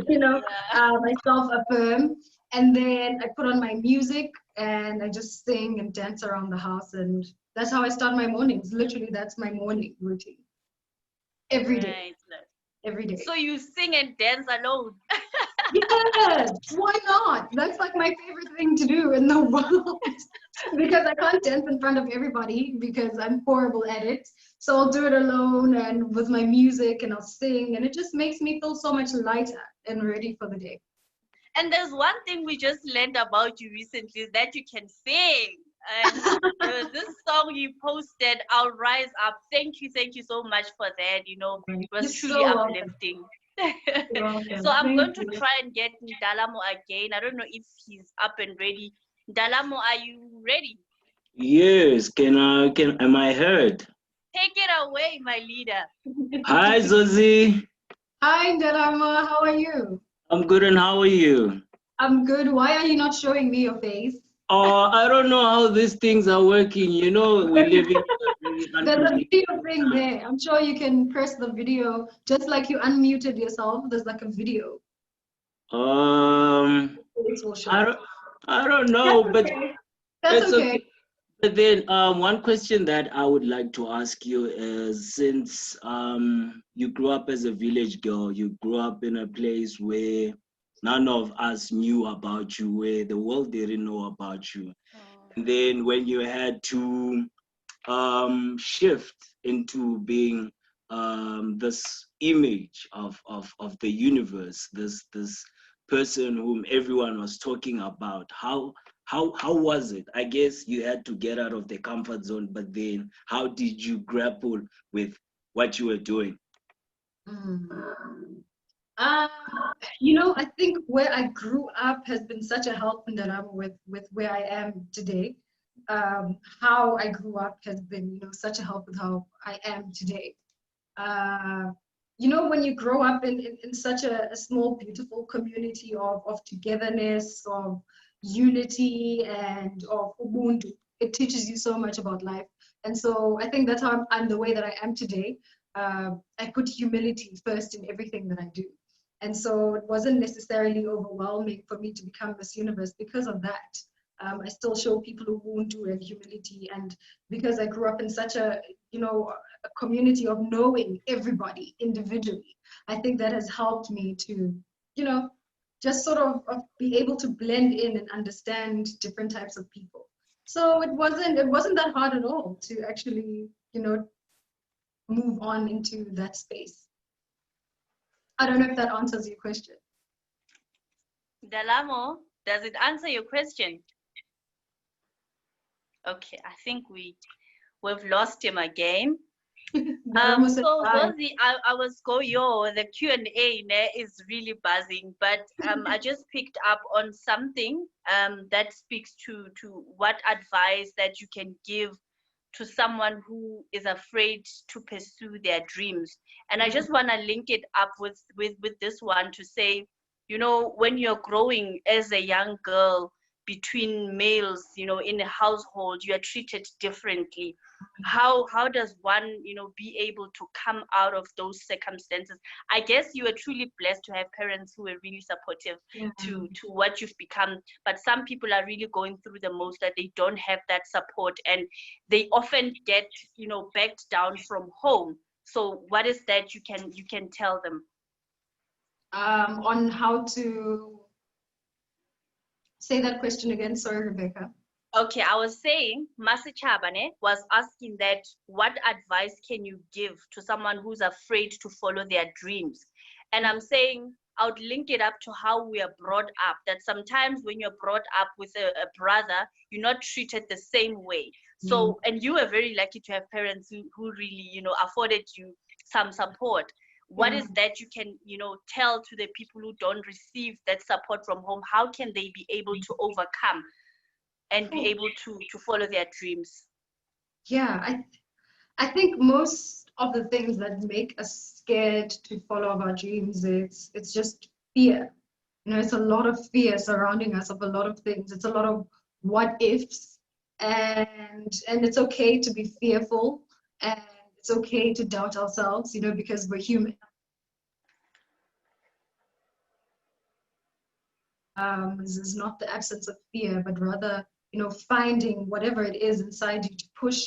You know, I self-affirm, and then I put on my music and I just sing and dance around the house, and that's how I start my mornings. Literally, that's my morning routine. Every day. Every day. So you sing and dance alone? Yes, why not? That's like my favorite thing to do in the world because I can't dance in front of everybody because I'm horrible at it. So I'll do it alone and with my music, and I'll sing, and it just makes me feel so much lighter and ready for the day. And there's one thing we just learned about you recently, is that you can sing. And this song you posted, "I'll Rise Up." Thank you so much for that. You know, it was truly uplifting. So I'm going to try and get Ndalamo again. I don't know if he's up and ready. Ndalamo, are you ready? Yes. Am I heard? Take it away, my leader. Hi, Zozi. Hi, Ndalamo. How are you? I'm good, and how are you? I'm good. Why are you not showing me your face? I don't know how these things are working. You know, we live in There's a video thing there. I'm sure you can press the video, just like you unmuted yourself. There's like a video. I don't know, but that's okay. But then one question that I would like to ask you is, since you grew up as a village girl, you grew up in a place where none of us knew about you, where the world didn't know about you. And then when you had to shift into being this image of the universe, this person whom everyone was talking about, how was it? I guess you had to get out of the comfort zone, but then how did you grapple with what you were doing? You know, I think where I grew up has been such a help in that I'm with where I am today. How I grew up has been, you know, such a help with how I am today. Uh, you know, when you grow up in such a small, beautiful community of togetherness, of unity, and of ubuntu, it teaches you so much about life. And so I think that's how I'm the way that I am today. I put humility first in everything that I do. And so it wasn't necessarily overwhelming for me to become Miss Universe because of that. I still show people ubuntu and humility, and because I grew up in such a, you know, a community of knowing everybody individually, I think that has helped me to, you know, just sort of be able to blend in and understand different types of people. So it wasn't that hard at all to actually, you know, move on into that space. I don't know if that answers your question. Dalamo, does it answer your question? Okay, I think we've lost him again. So Zozi, I was the Q&A is really buzzing, but I just picked up on something that speaks to what advice that you can give to someone who is afraid to pursue their dreams. And I just want to link it up with this one to say, you know, when you're growing as a young girl between males, you know, in a household, you are treated differently. How does one, you know, be able to come out of those circumstances? I guess you are truly blessed to have parents who are really supportive to what you've become, but some people are really going through the most that they don't have that support, and they often get, you know, backed down from home. So what is that you can tell them? On how to say that question again. Sorry, Rebecca. Okay, I was saying Masi Chabane was asking that what advice can you give to someone who's afraid to follow their dreams? And I'm saying I would link it up to how we are brought up, that sometimes when you're brought up with a brother, you're not treated the same way. So, and you are very lucky to have parents who really, you know, afforded you some support. What is that you can, you know, tell to the people who don't receive that support from home? How can they be able to overcome and be able to follow their dreams? Yeah, I think most of the things that make us scared to follow our dreams, it's just fear. You know, it's a lot of fear surrounding us of a lot of things. It's a lot of what ifs, and it's okay to be fearful, and it's okay to doubt ourselves, you know, because we're human. This is not the absence of fear, but rather, you know, finding whatever it is inside you to push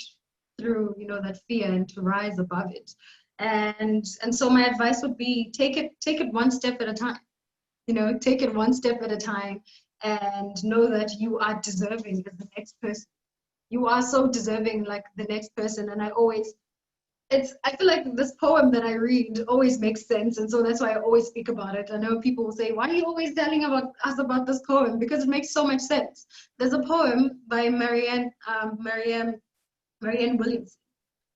through, you know, that fear and to rise above it. And so my advice would be take it one step at a time. You know, take it one step at a time, and know that you are deserving as the next person. You are so deserving like the next person. And I feel like this poem that I read always makes sense, and so that's why I always speak about it. I know people will say, why are you always telling us about this poem? Because it makes so much sense. There's a poem by Marianne Williamson,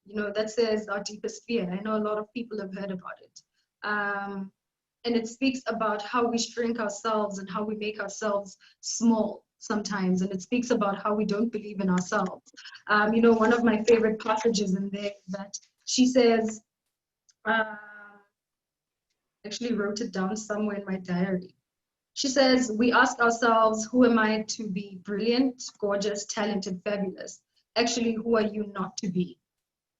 you know, that says our deepest fear. I know a lot of people have heard about it. And it speaks about how we shrink ourselves and how we make ourselves small sometimes. And it speaks about how we don't believe in ourselves. You know, one of my favorite passages in there is that she says, actually wrote it down somewhere in my diary. She says, we ask ourselves, who am I to be brilliant, gorgeous, talented, fabulous? Actually, who are you not to be?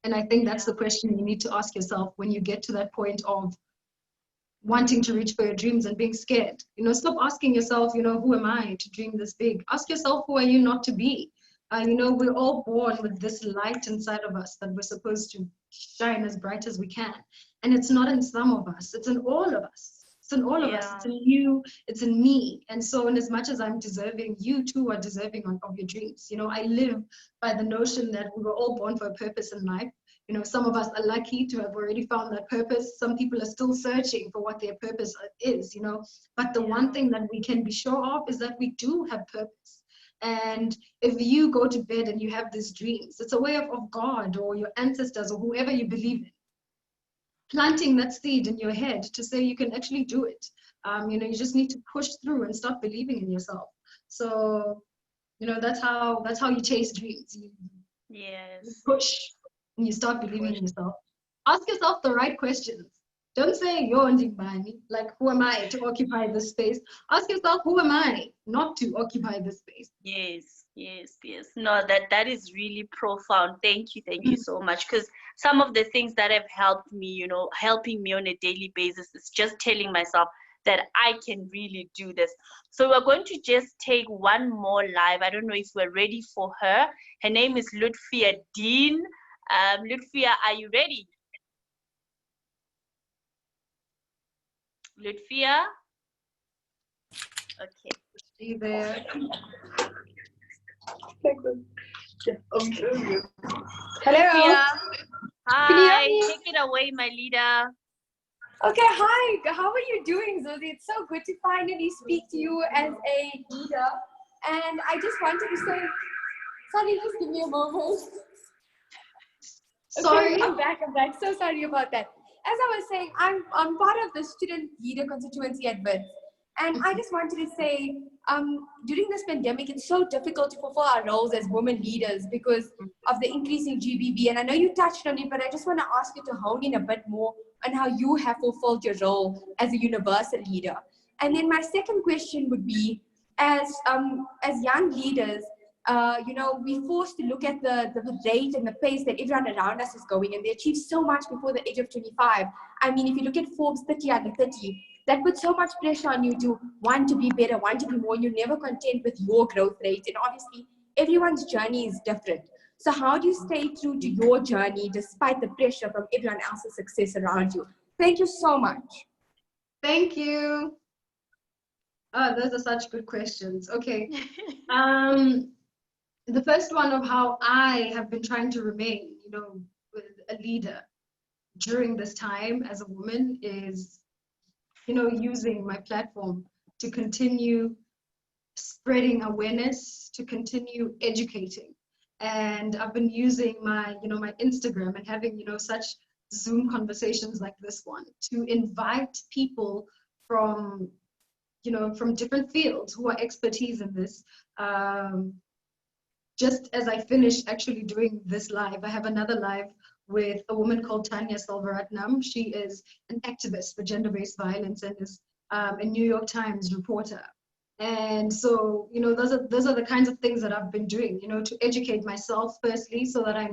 And I think that's the question you need to ask yourself when you get to that point of wanting to reach for your dreams and being scared. You know, stop asking yourself, you know, who am I to dream this big? Ask yourself, who are you not to be? You know, we're all born with this light inside of us that we're supposed to shine as bright as we can. And it's not in some of us, it's in all of us. It's in all of us. It's in you, it's in me. And so in as much as I'm deserving, you too are deserving of your dreams. You know, I live by the notion that we were all born for a purpose in life. You know, some of us are lucky to have already found that purpose. Some people are still searching for what their purpose is, you know. But the one thing that we can be sure of is that we do have purpose. And if you go to bed and you have these dreams, it's a way of God or your ancestors or whoever you believe in planting that seed in your head to say you can actually do it. You just need to push through and start believing in yourself. So, that's how you chase dreams. You Yes. push and you start believing in yourself. Ask yourself the right questions. Don't say you're Ndibani, like who am I to occupy this space? Ask yourself, who am I not to occupy this space? Yes, yes, yes. No, that is really profound. Thank you so much. Because some of the things that have helped me, helping me on a daily basis is just telling myself that I can really do this. So we're going to just take one more live. I don't know if we're ready for her. Her name is Lutfia Dean. Lutfia, are you ready? Lutfia? Okay. Stay there. Hello. Lutfia, Can you hear hi. me? Take it away, my leader. Okay, hi. How are you doing, Zozi? It's so good to finally speak to you as a leader. And I just wanted to say, sorry, just give me a moment. Sorry. Okay, I'm back. So sorry about that. As I was saying, I'm part of the student leader constituency at Wits. And I just wanted to say, during this pandemic, it's so difficult to fulfill our roles as women leaders because of the increasing GBV. And I know you touched on it, but I just want to ask you to hone in a bit more on how you have fulfilled your role as a universal leader. And then my second question would be, as young leaders, we're forced to look at the rate and the pace that everyone around us is going, and they achieve so much before the age of 25. I mean, if you look at Forbes 30 under 30, that puts so much pressure on you to want to be better, want to be more. You're never content with your growth rate. And obviously, everyone's journey is different. So how do you stay true to your journey despite the pressure from everyone else's success around you? Thank you so much. Thank you. Oh, those are such good questions. Okay. The first one of how I have been trying to remain, a leader during this time as a woman is, using my platform to continue spreading awareness, to continue educating. And I've been using my, my Instagram and having, such Zoom conversations like this one to invite people from, from different fields who are expertise in this. Just as I finished actually doing this live, I have another live with a woman called Tanya Selvaratnam. She is an activist for gender-based violence and is a New York Times reporter. And so, those are the kinds of things that I've been doing, to educate myself firstly, so that I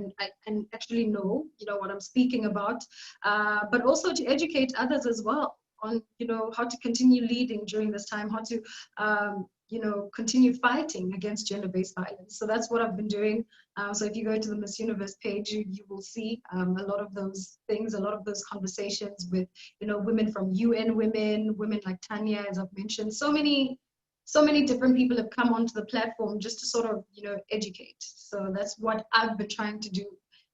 can actually know, what I'm speaking about, but also to educate others as well on, how to continue leading during this time, how to, continue fighting against gender-based violence. So that's what I've been doing. So if you go to the Miss Universe page, you will see a lot of those things, a lot of those conversations with, women from UN Women, women like Tanya, as I've mentioned. So many different people have come onto the platform just to sort of, educate. So that's what I've been trying to do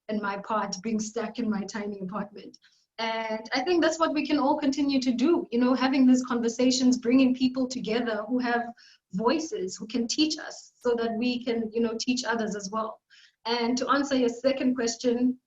in my part, being stuck in my tiny apartment. And I think that's what we can all continue to do, having these conversations, bringing people together who have voices, who can teach us so that we can, teach others as well. And to answer your second question,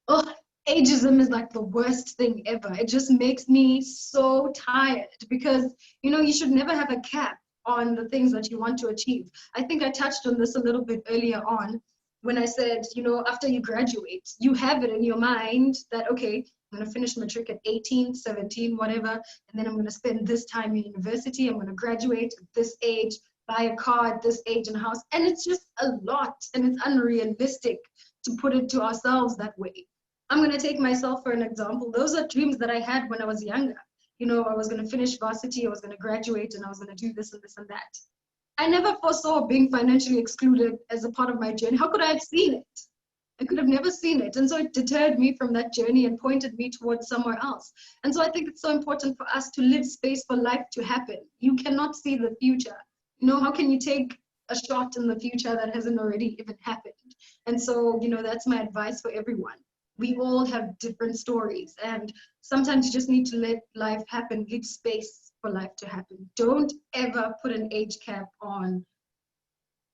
ageism is like the worst thing ever. It just makes me so tired because, you should never have a cap on the things that you want to achieve. I think I touched on this a little bit earlier on when I said, after you graduate, you have it in your mind that, okay, I'm going to finish matric at 18, 17, whatever, and then I'm going to spend this time in university. I'm going to graduate at this age, buy a car at this age and a house. And it's just a lot, and it's unrealistic to put it to ourselves that way. I'm going to take myself for an example. Those are dreams that I had when I was younger. I was going to finish varsity, I was going to graduate, and I was going to do this and this and that. I never foresaw being financially excluded as a part of my journey. How could I have seen it? I could have never seen it. And so it deterred me from that journey and pointed me towards somewhere else. And so I think it's so important for us to leave space for life to happen. You cannot see the future. How can you take a shot in the future that hasn't already even happened? And so, that's my advice for everyone. We all have different stories, and sometimes you just need to let life happen, leave space for life to happen. Don't ever put an age cap on,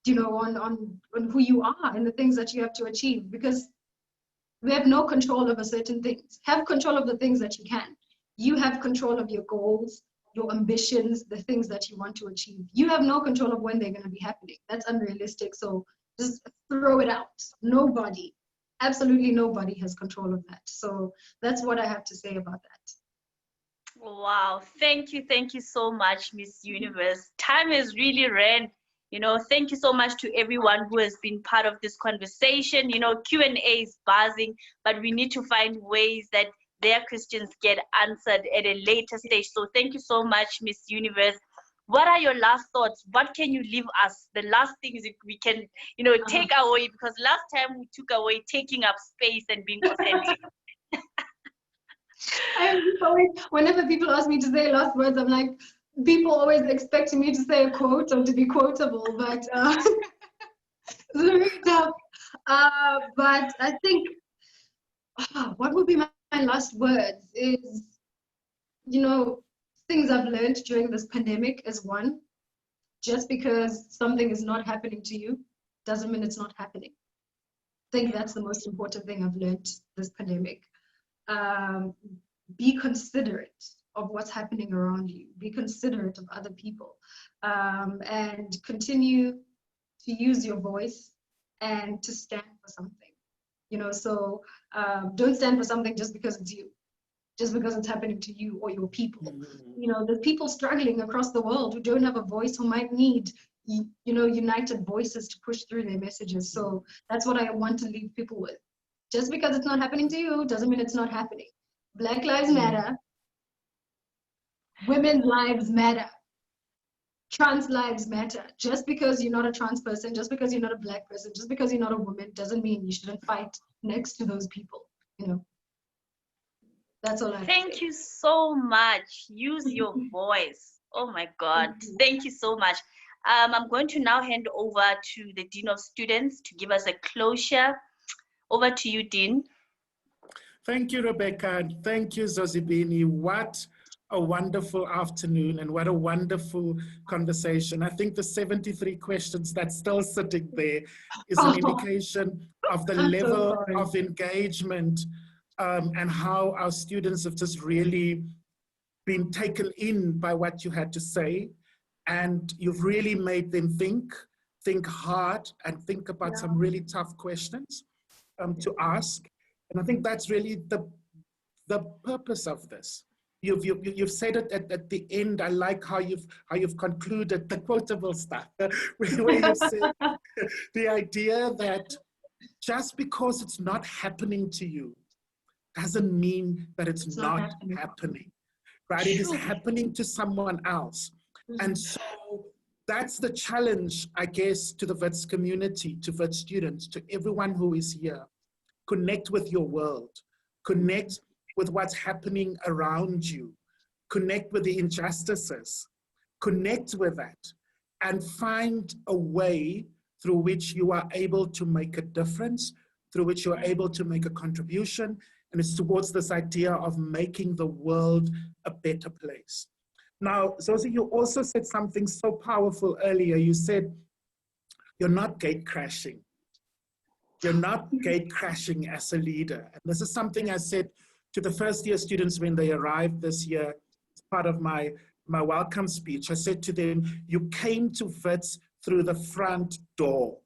on who you are and the things that you have to achieve, because We have no control over certain things. Have control of the things that you can. You have control of your goals, your ambitions, the things that you want to achieve. You have no control of when they're going to be happening. That's unrealistic. So just throw it out. Nobody, absolutely nobody has control of that. So that's what I have to say about that. Wow, thank you so much, Miss Universe. Time has really ran. You know, thank you so much to everyone who has been part of this conversation. You know, Q&A is buzzing, but we need to find ways that their questions get answered at a later stage. So thank you so much, Miss Universe. What are your last thoughts? What can you leave us? The last things we can, you know, take away, because last time we took away taking up space and being authentic. Whenever people ask me to say last words, I'm like, people always expect me to say a quote or to be quotable, but it's very tough. But I think what would be my last words is, you know, things I've learned during this pandemic is one, just because something is not happening to you doesn't mean it's not happening. I think that's the most important thing I've learned this pandemic. Be considerate of what's happening around you. Be considerate of other people, and continue to use your voice and to stand for something. You know, so don't stand for something just because it's you, just because it's happening to you or your people. You know, there's people struggling across the world who don't have a voice, who might need, you know, united voices to push through their messages. So that's what I want to leave people with. Just because it's not happening to you doesn't mean it's not happening. Black lives matter. Women's lives matter. Trans lives matter. Just because you're not a trans person, just because you're not a black person, just because you're not a woman, doesn't mean you shouldn't fight next to those people. You know, that's all I have to say. Thank you so much. Use your voice. Oh my God. Thank you so much. I'm going to now hand over to the Dean of Students to give us a closure. Over to you, Dean. Thank you, Rebecca, and thank you, Zozibini. What a wonderful afternoon and what a wonderful conversation. I think the 73 questions that's still sitting there is an indication of the level of engagement and how our students have just really been taken in by what you had to say. And you've really made them think hard, and think about some really tough questions to ask. And I think that's really the purpose of this. You've said it at the end. I like how you've concluded the quotable stuff, where you've said the idea that just because it's not happening to you doesn't mean that it's not happening, right? It is happening to someone else. And so that's the challenge, I guess, to the Wits community, to Wits students, to everyone who is here. Connect with your world. Connect with what's happening around you. Connect with the injustices. Connect with that and find a way through which you are able to make a difference, through which you are able to make a contribution. And it's towards this idea of making the world a better place. Now, Zozi, you also said something so powerful earlier. You said, you're not gate crashing. You're not gate crashing as a leader. And this is something I said to the first year students when they arrived this year, as part of my welcome speech. I said to them, you came to Wits through the front door.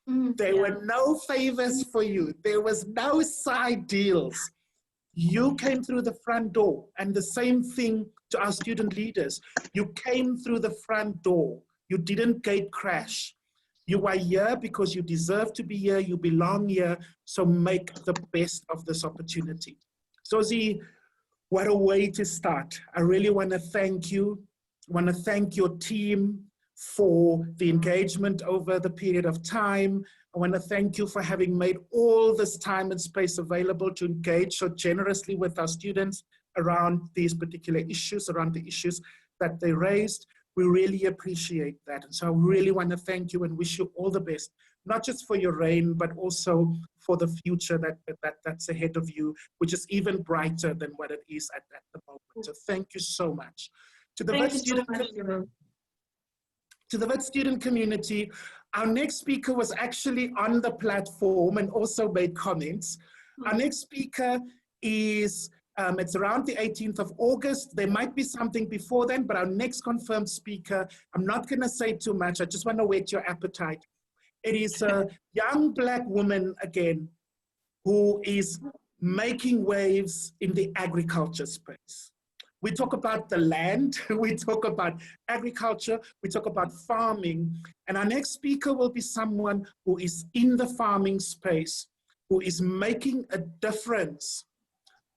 There were no favors for you. There was no side deals. You came through the front door. And the same thing to our student leaders. You came through the front door. You didn't gate crash. You are here because you deserve to be here. You belong here. So make the best of this opportunity. Zozi, what a way to start. I really want to thank you. I want to thank your team for the engagement over the period of time. I want to thank you for having made all this time and space available to engage so generously with our students around these particular issues, around the issues that they raised. We really appreciate that. And so I really want to thank you and wish you all the best, not just for your reign, but also for the future that's ahead of you, which is even brighter than what it is at the moment. So thank you so much. To the Wits student community, our next speaker was actually on the platform and also made comments. Our next speaker is, it's around the 18th of August. There might be something before then, but our next confirmed speaker, I'm not going to say too much. I just want to whet your appetite. It is a young Black woman, again, who is making waves in the agriculture space. We talk about the land, we talk about agriculture, we talk about farming, and our next speaker will be someone who is in the farming space, who is making a difference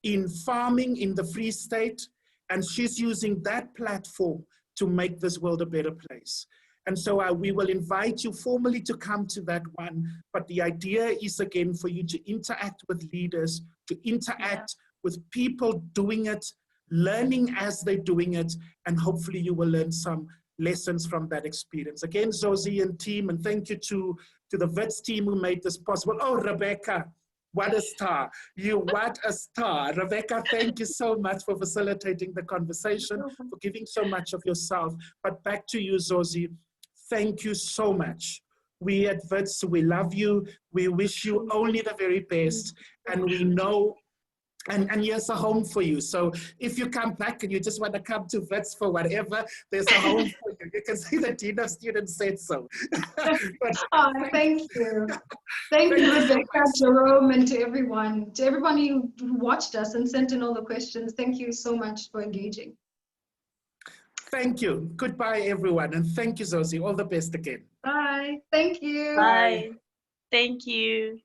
in farming in the Free State, and she's using that platform to make this world a better place. And so we will invite you formally to come to that one, but the idea is, again, for you to interact with leaders, to interact with people doing it, learning as they're doing it, and hopefully you will learn some lessons from that experience. Again, Zozi and team, and thank you to the Wits team who made this possible. Oh, Rebecca, what a star. What a star. Rebecca, thank you so much for facilitating the conversation, for giving so much of yourself. But back to you, Zozi. Thank you so much. We at Wits, we love you. We wish you only the very best. And we know, and here's a home for you. So if you come back and you just want to come to Wits for whatever, there's a home for you. You can see the Dean of Students said so. Thank you. Thank you, Rebecca, Jerome, and to everyone who watched us and sent in all the questions. Thank you so much for engaging. Thank you. Goodbye, everyone. And thank you, Zozi. All the best again. Bye. Thank you. Bye. Thank you.